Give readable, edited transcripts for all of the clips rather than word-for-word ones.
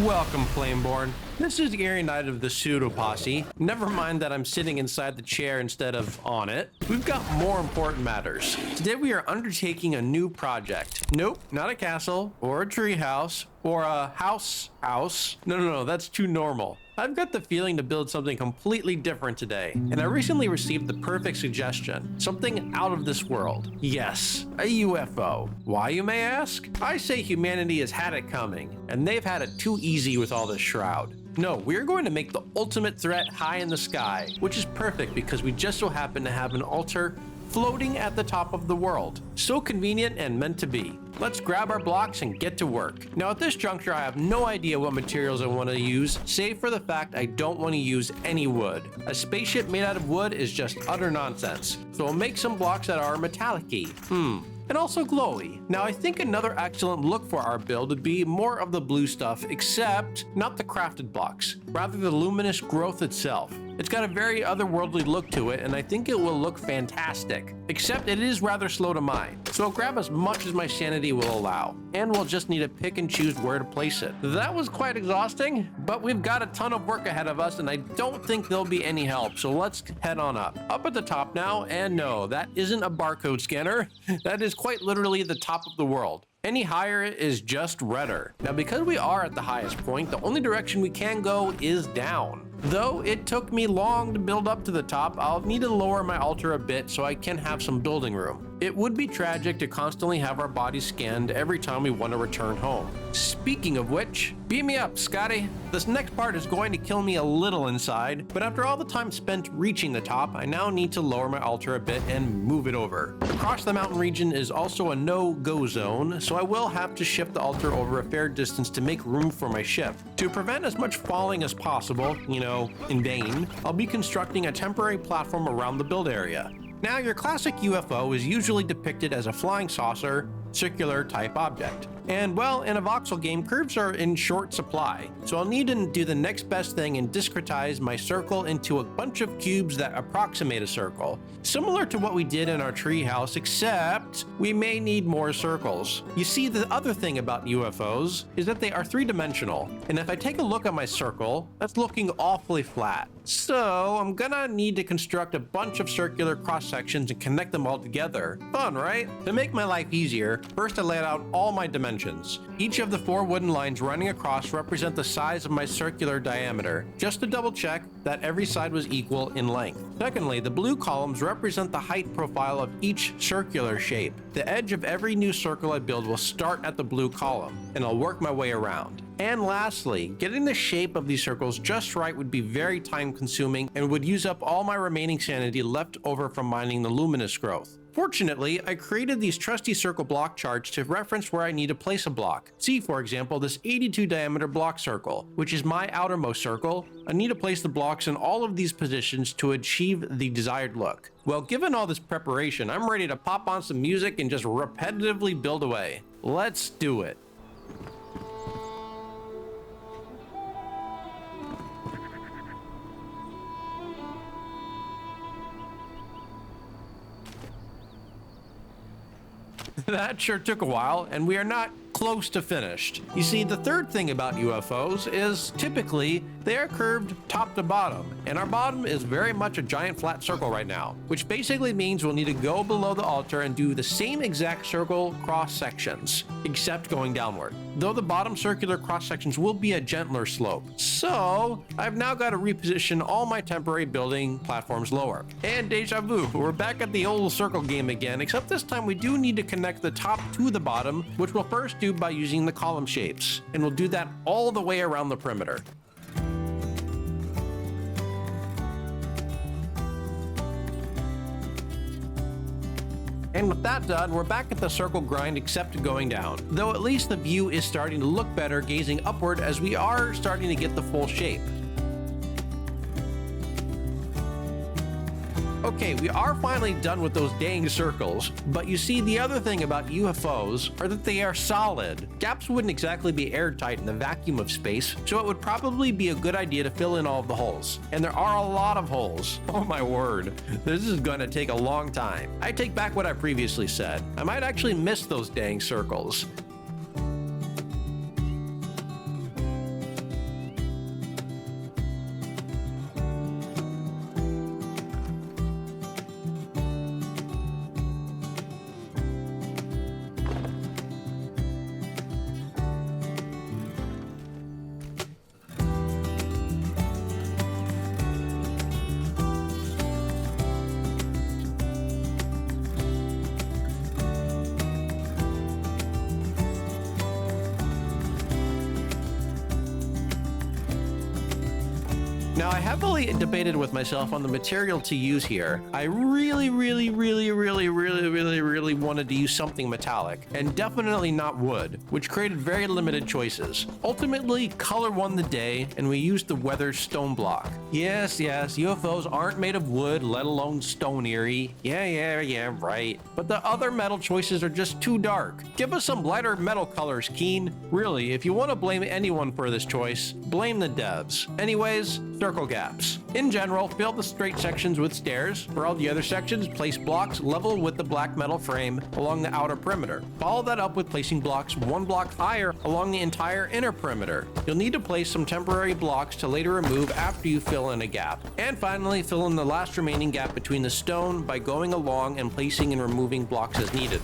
Welcome, Flameborn. This is the eerie night of the pseudo posse. Never mind that I'm sitting inside the chair instead of on it. We've got more important matters. Today we are undertaking a new project. Nope, not a castle or a tree house or a house. No, that's too normal. I've got the feeling to build something completely different today, and I recently received the perfect suggestion. Something out of this world. Yes, a UFO. Why, you may ask? I say humanity has had it coming, and they've had it too easy with all this shroud. No, we're going to make the ultimate threat high in the sky, which is perfect because we just so happen to have an altar floating at the top of the world. So convenient and meant to be. Let's grab our blocks and get to work. Now at this juncture, I have no idea what materials I want to use, save for the fact I don't want to use any wood. A spaceship made out of wood is just utter nonsense. So I'll make some blocks that are metallic-y. And also glowy. Now I think another excellent look for our build would be more of the blue stuff, except not the crafted blocks, rather the luminous growth itself. It's got a very otherworldly look to it, and I think it will look fantastic. Except it is rather slow to mine, so I'll grab as much as my sanity will allow, and we'll just need to pick and choose where to place it. That was quite exhausting, but we've got a ton of work ahead of us, and I don't think there'll be any help, so let's head on up. Up at the top now, and no, that isn't a barcode scanner. That is quite literally the top of the world. Any higher is just redder. Now because we are at the highest point, the only direction we can go is down. Though it took me long to build up to the top, I'll need to lower my altar a bit so I can have some building room. It would be tragic to constantly have our bodies scanned every time we want to return home. Speaking of which, beam me up, Scotty. This next part is going to kill me a little inside, but after all the time spent reaching the top, I now need to lower my altar a bit and move it over. Across the mountain region is also a no-go zone, so I will have to shift the altar over a fair distance to make room for my ship. To prevent as much falling as possible, in vain, I'll be constructing a temporary platform around the build area. Now, your classic UFO is usually depicted as a flying saucer, circular type object. And well, in a voxel game, curves are in short supply, so I'll need to do the next best thing and discretize my circle into a bunch of cubes that approximate a circle. Similar to what we did in our treehouse, except we may need more circles. You see, the other thing about UFOs is that they are three-dimensional, and if I take a look at my circle, that's looking awfully flat. So I'm gonna need to construct a bunch of circular cross-sections and connect them all together. Fun, right? To make my life easier, first I laid out all my dimensions. Each of the 4 wooden lines running across represent the size of my circular diameter, just to double check that every side was equal in length. Secondly, the blue columns represent the height profile of each circular shape. The edge of every new circle I build will start at the blue column, and I'll work my way around. And lastly, getting the shape of these circles just right would be very time consuming and would use up all my remaining sanity left over from mining the luminous growth. Fortunately, I created these trusty circle block charts to reference where I need to place a block. See, for example, this 82 diameter block circle, which is my outermost circle. I need to place the blocks in all of these positions to achieve the desired look. Well, given all this preparation, I'm ready to pop on some music and just repetitively build away. Let's do it. That sure took a while, and we are not close to finished. You see, the third thing about UFOs is typically they are curved top to bottom, and our bottom is very much a giant flat circle right now, which basically means we'll need to go below the altar and do the same exact circle cross sections, except going downward. Though the bottom circular cross sections will be a gentler slope. So I've now got to reposition all my temporary building platforms lower. And deja vu, we're back at the old circle game again, except this time we do need to connect the top to the bottom, which we'll first do by using the column shapes, and we'll do that all the way around the perimeter. And with that done, we're back at the circle grind except going down, though at least the view is starting to look better gazing upward as we are starting to get the full shape. Okay, we are finally done with those dang circles, but you see, the other thing about UFOs are that they are solid. Gaps wouldn't exactly be airtight in the vacuum of space, so it would probably be a good idea to fill in all of the holes. And there are a lot of holes. Oh my word, this is gonna take a long time. I take back what I previously said. I might actually miss those dang circles. Now, I heavily debated with myself on the material to use here. I really wanted to use something metallic, and definitely not wood, which created very limited choices. Ultimately, color won the day, and we used the weathered stone block. Yes, UFOs aren't made of wood, let alone stone, Eerie. Yeah, right. But the other metal choices are just too dark. Give us some lighter metal colors, Keen. Really, if you want to blame anyone for this choice, blame the devs. Anyways, circle gaps. In general, fill the straight sections with stairs. For all the other sections, place blocks level with the black metal frame along the outer perimeter. Follow that up with placing blocks one block higher along the entire inner perimeter. You'll need to place some temporary blocks to later remove after you fill in a gap. And finally, fill in the last remaining gap between the stone by going along and placing and removing blocks as needed.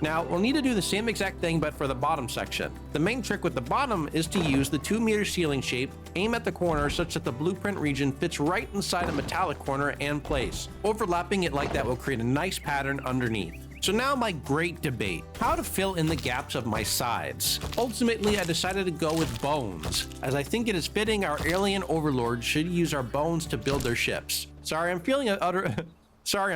Now, we'll need to do the same exact thing but for the bottom section. The main trick with the bottom is to use the 2-meter ceiling shape, aim at the corner such that the blueprint region fits right inside a metallic corner and place. Overlapping it like that will create a nice pattern underneath. So now my great debate, how to fill in the gaps of my sides. Ultimately, I decided to go with bones, as I think it is fitting our alien overlords should use our bones to build their ships. Sorry, I'm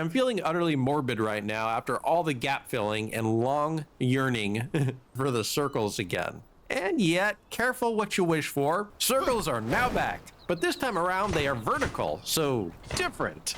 feeling utterly morbid right now after all the gap filling and long yearning for the circles again. And yet, careful what you wish for, circles are now back. But this time around, they are vertical, so different.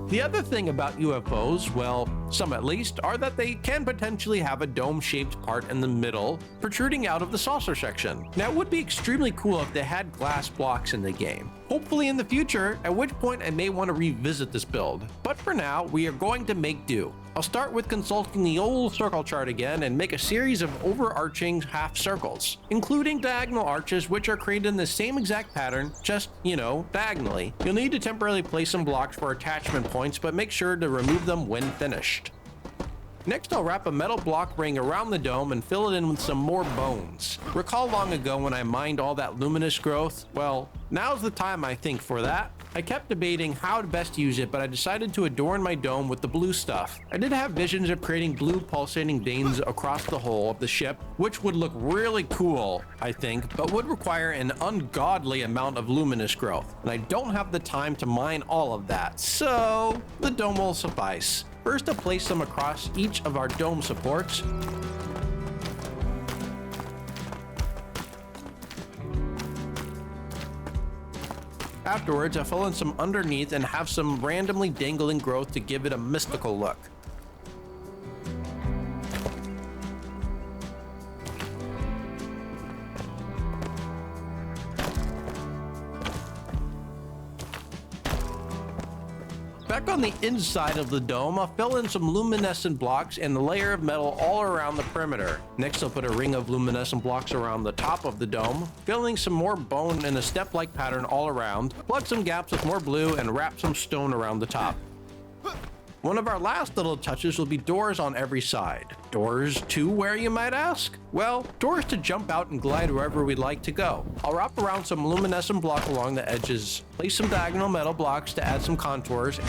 The other thing about UFOs, well, some at least, are that they can potentially have a dome-shaped part in the middle, protruding out of the saucer section. Now, it would be extremely cool if they had glass blocks in the game. Hopefully in the future, at which point I may want to revisit this build. But for now, we are going to make do. I'll start with consulting the old circle chart again and make a series of overarching half circles, including diagonal arches which are created in the same exact pattern, just, diagonally. You'll need to temporarily place some blocks for attachment points, but make sure to remove them when finished. Next, I'll wrap a metal block ring around the dome and fill it in with some more bones. Recall long ago when I mined all that luminous growth? Well, now's the time I think for that. I kept debating how to best use it, but I decided to adorn my dome with the blue stuff. I did have visions of creating blue pulsating veins across the hull of the ship, which would look really cool, I think, but would require an ungodly amount of luminous growth. And I don't have the time to mine all of that, so the dome will suffice. First, I'll place them across each of our dome supports. Afterwards, I fill in some underneath and have some randomly dangling growth to give it a mystical look. Back on the inside of the dome, I'll fill in some luminescent blocks and a layer of metal all around the perimeter. Next, I'll put a ring of luminescent blocks around the top of the dome, filling some more bone in a step-like pattern all around, plug some gaps with more blue, and wrap some stone around the top. One of our last little touches will be doors on every side. Doors to where, you might ask? Well, doors to jump out and glide wherever we'd like to go. I'll wrap around some luminescent block along the edges, place some diagonal metal blocks to add some contours,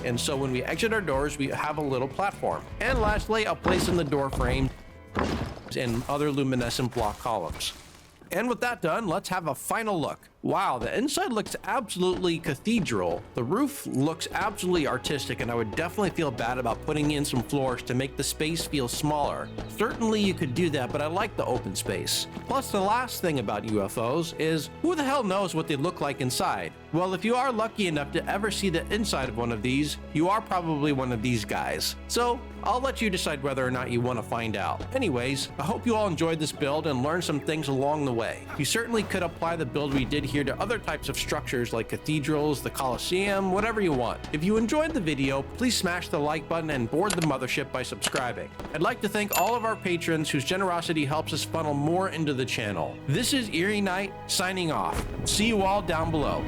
and so when we exit our doors, we have a little platform. And lastly, I'll place in the door frame and other luminescent block columns. And with that done, let's have a final look. Wow, the inside looks absolutely cathedral. The roof looks absolutely artistic, and I would definitely feel bad about putting in some floors to make the space feel smaller. Certainly you could do that, but I like the open space. Plus, the last thing about UFOs is, who the hell knows what they look like inside? Well, if you are lucky enough to ever see the inside of one of these, you are probably one of these guys. So, I'll let you decide whether or not you want to find out. Anyways, I hope you all enjoyed this build and learned some things along the way. You certainly could apply the build we did here to other types of structures like cathedrals, the Colosseum, whatever you want. If you enjoyed the video, please smash the like button and board the mothership by subscribing. I'd like to thank all of our patrons whose generosity helps us funnel more into the channel. This is Eerie Knight signing off. See you all down below.